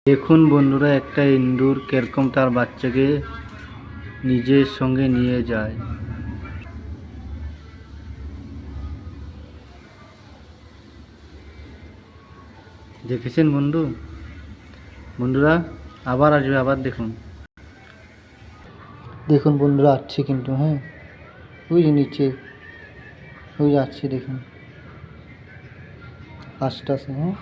দেখুন বন্ধুরা, একটা ইঁদুর কিরকম তার বাচ্চাকে নিজের সঙ্গে নিয়ে যায়। দেখেছেন বন্ধুরা আবার আসবে, আবার দেখুন দেখুন বন্ধুরা আসছে কিন্তু। হ্যাঁ, ওই যে নিচে ওই যাচ্ছে, দেখুন আস্তে আস্তে। হ্যাঁ,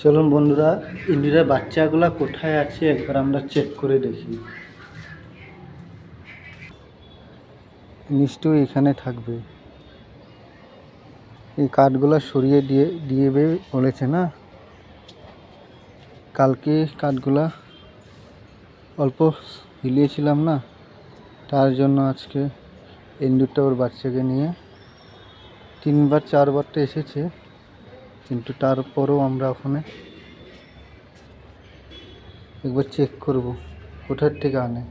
চলুন বন্ধুরা, ইঁদুরের বাচ্চাগুলা কোথায় আছে একবার আমরা চেক করে দেখি। নিশ্চয়ই এখানে থাকবে। এই কাঠগুলা সরিয়ে দিয়ে বলেছে না, কালকে কাঠগুলা অল্প হিলিয়েছিলাম না, তার জন্য আজকে ইঁদুরটা ওর বাচ্চাকে নিয়ে 3-4 বার এসেছে, কিন্তু তারপরেও আমরা ওখানে একবার চেক করব কোথার থেকে আনে।